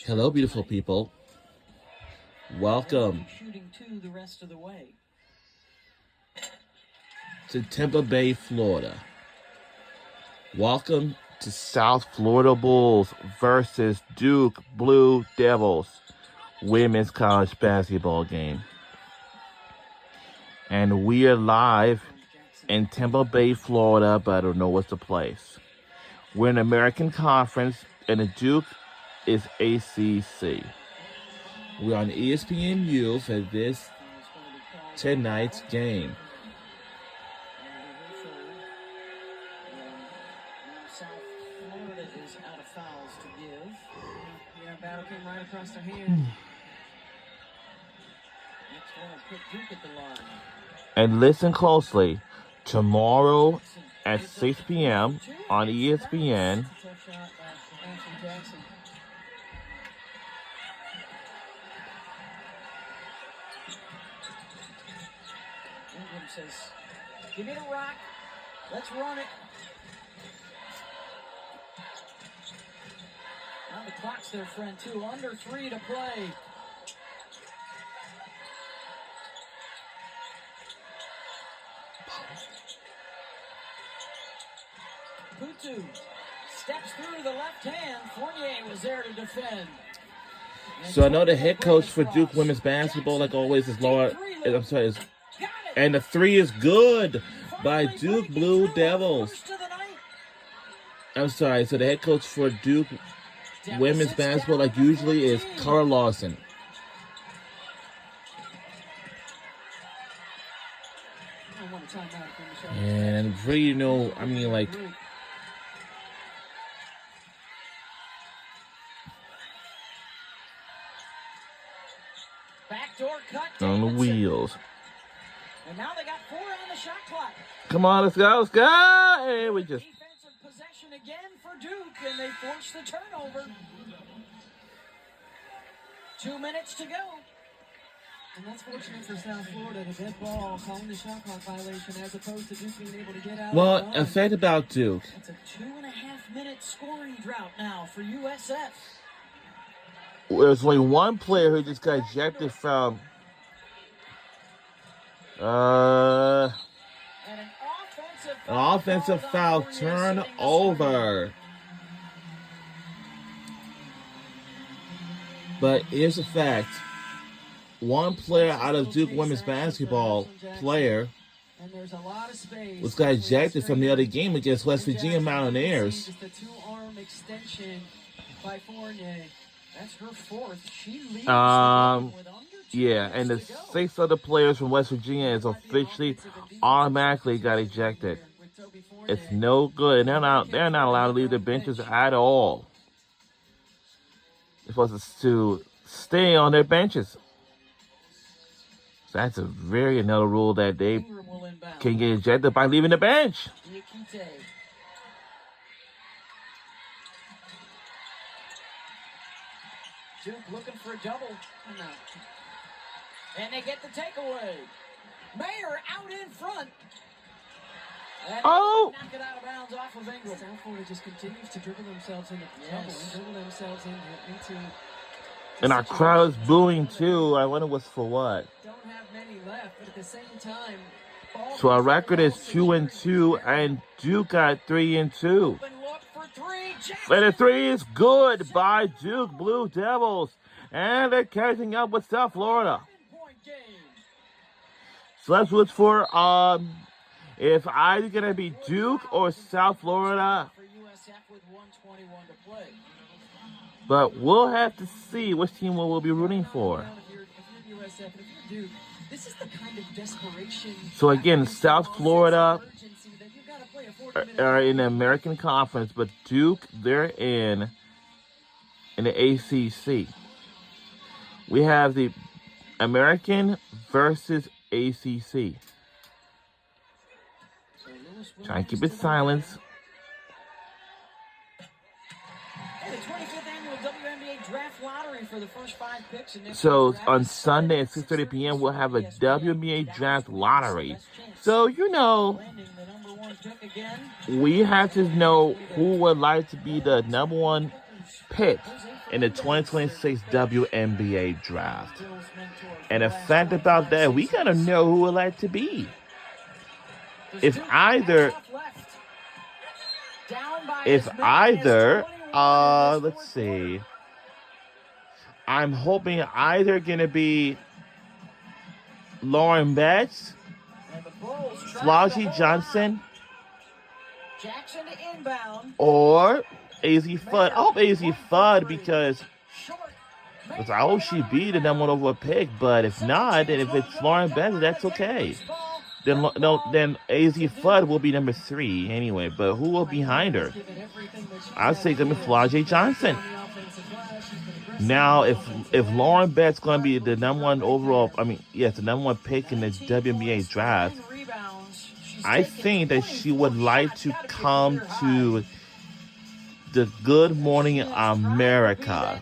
Hello, beautiful people. Welcome to Tampa Bay, Florida. Welcome to South Florida Bulls versus Duke Blue Devils women's college basketball game. And we are live in Tampa Bay, Florida, but I don't know what's the place. We're in American Conference, and the Duke is ACC. We're on ESPNU for this tonight's game. South Florida is out of fouls to give. Yeah, battle came right across their hand. Next one will put Duke at the line. And listen closely. Tomorrow at 6 p.m. on ESPN. Tough shot by Ashley Jackson. Ingram says, "Give me the rock. Let's run it." Now the clock's their friend too. Under 3 to play. Putu steps through the left hand. Fournier was there to defend. So I know the head coach for Duke women's basketball, like always, is and the three is good by Duke Blue Devils. I'm sorry, so the head coach for Duke women's basketball, like usually, is Carl Lawson. And really, backdoor cut on the wheels. And now they got 4 on the shot clock. Come on, let's go. Hey, we just defensive possession again for Duke, and they force the turnover. 2 minutes to go. And that's fortunate for South Florida. The dead ball calling the shot clock violation as opposed to Duke being able to get out. Well, a fact about Duke. It's a 2.5-minute scoring drought now for USF. There's only one player who just got ejected from an offensive foul turnover. But here's the fact. One player out of Duke women's basketball player was got ejected from the other game against West Virginia Mountaineers. Just a 2-arm extension by Fournier. That's her 4th. She leads yeah, and the 6 other players from West Virginia is officially automatically got ejected. It's no good. They're not allowed to leave the benches at all. They're supposed to stay on their benches. So that's another rule that they can get ejected by leaving the bench. Duke looking for a double. No. And they get the takeaway. Mayer out in front. And knock it out of bounds off of Ingram. South Florida just continues to dribble themselves into trouble. Dribble themselves into and our crowd is booing too. I wonder what's for what. Don't have many left, but at the same time, so our record is 2-2, and Duke got 3-2. And the 3 is good by Duke Blue Devils. And they're catching up with South Florida. So let's look for if either going to be Duke or South Florida. But we'll have to see which team we'll be rooting for. So again, South Florida are in the American Conference, but Duke, they're in the ACC. We have the American versus ACC. Try and keep it silent. The 25th annual WNBA draft lottery for the first 5 picks. So on Sunday at 6:30 p.m. we'll have a WNBA draft lottery. So we have to know who would like to be the number 1 pick in the 2026 WNBA draft. And the fact about that, we gotta know who it like to be. If either, let's see. I'm hoping either gonna be Lauren Betts, Flossie Johnson, or AZ Fudd. I hope AZ Fudd because I hope she be the number one overall pick. But if not, and if it's Lauren Betts, that's okay. Then AZ Fudd will be number 3 anyway. But who will be behind her? I'd say gonna be Flossie Johnson. Now, if Lauren Betts going to be the number one overall, the number one pick in the WNBA draft, I think that she would like to come to the Good Morning America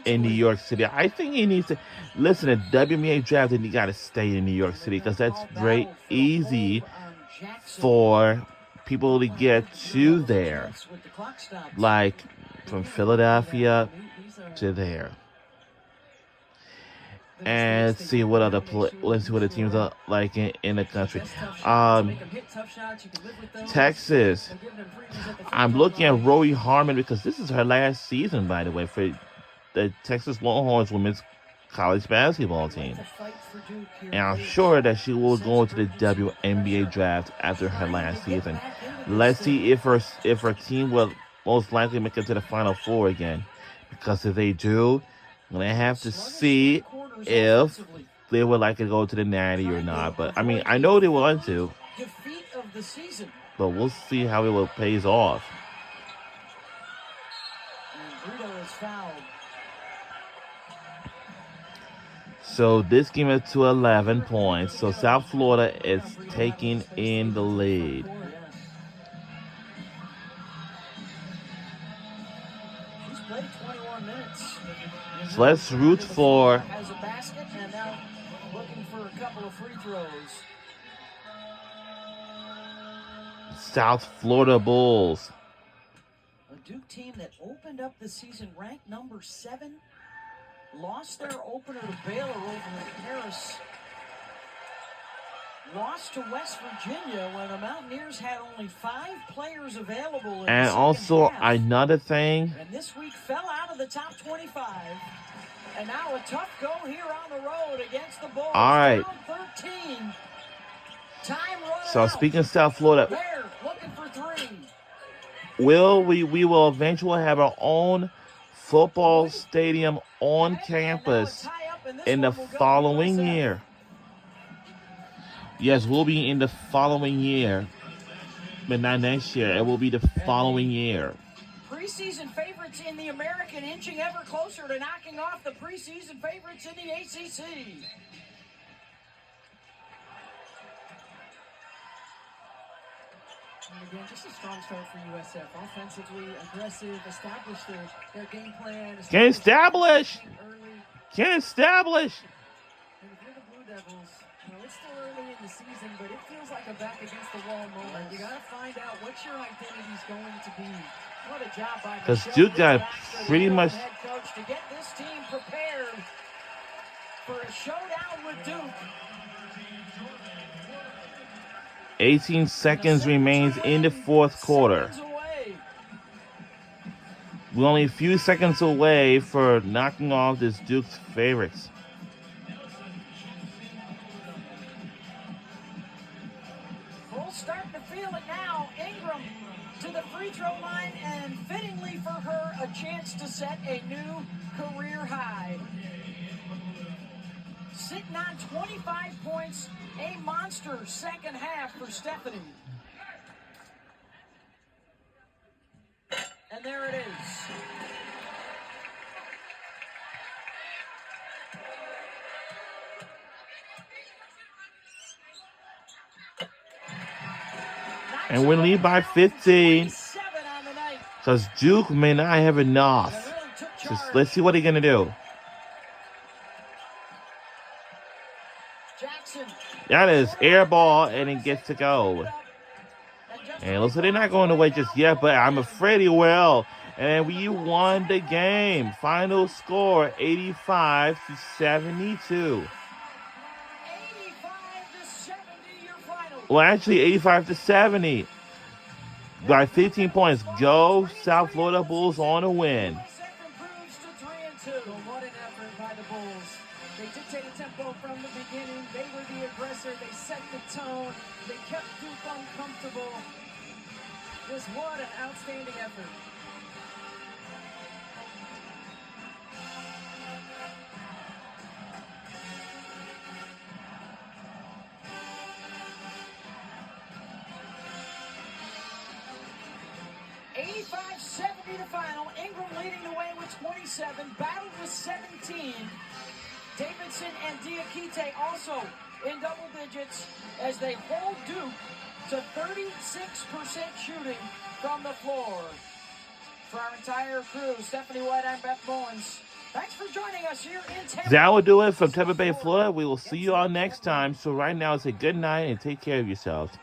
in New York City. I think he needs to listen to WNBA draft, and you got to stay in New York City because that's very easy for people to get to there, like from Philadelphia to there. And let's see what other let's see what the teams are like in the country. Texas. I'm looking at Rory Harmon because this is her last season, by the way, for the Texas Longhorns women's college basketball team. And I'm sure that she will go into the WNBA draft after her last season. Let's see if her team will most likely make it to the Final Four again. Because if they do, I'm going to have to see if they would like to go to the Natty or not. But, I know they want to. But we'll see how it will pays off. So this game is to 11 points. So South Florida is taking in the lead. So let's root for South Florida Bulls. A Duke team that opened up the season ranked number 7, lost their opener to Baylor over in Paris, lost to West Virginia when the Mountaineers had only 5 players available. And also another thing. And this week fell out of the top 25. And now a tough go here on the road against the Bulls. All right. Down 13. Time running so out. Speaking of South Florida, Bear looking for 3. we will eventually have our own football stadium on campus in the following year. Yes, we'll be in the following year, but not next year. It will be the following year. Preseason favorites in the American inching ever closer to knocking off the preseason favorites in the ACC. And again, just a strong start for USF. Offensively, aggressive, establish their game plan. Can establish. Early. Can establish. And if you're the Blue Devils, it's still early in the season, but it feels like a back against the wall moment. You got to find out what your identity is going to be. What a job by because Duke got pretty much head coach to get this team prepared for a showdown with Duke. 18 seconds remains in the fourth quarter. We're only a few seconds away for knocking off this Duke's favorites. We'll start to feel it now. Ingram to the free throw line, and fittingly for her, a chance to set a new career high. Sitting on 25 points, a monster second half for Stephanie. And there it is. And we lead by 15. Because Duke may not have enough. Just let's see what they're going to do. That is air ball, and it gets to go. And looks like they're not going away just yet, but I'm afraid he will. And we won the game. Final score 85-72. 85 to 70, your final. Well, actually 85-70. By 15 points. Go South Florida Bulls on a win. USF improves to 3-2. Well, what an effort by the Bulls. They dictated tempo from the beginning. They were the aggressor. They set the tone. They kept Duke uncomfortable. Just what an outstanding effort. The final. Ingram leading the way with 27, battled with 17. Davidson and Diakite also in double digits as they hold Duke to 36% shooting from the floor. For our entire crew, Stephanie White, I'm Beth Mullins. Thanks for joining us here in Tampa. That will do it from Tampa Bay, Florida. We will see you all next time. So right now, say good night and take care of yourselves.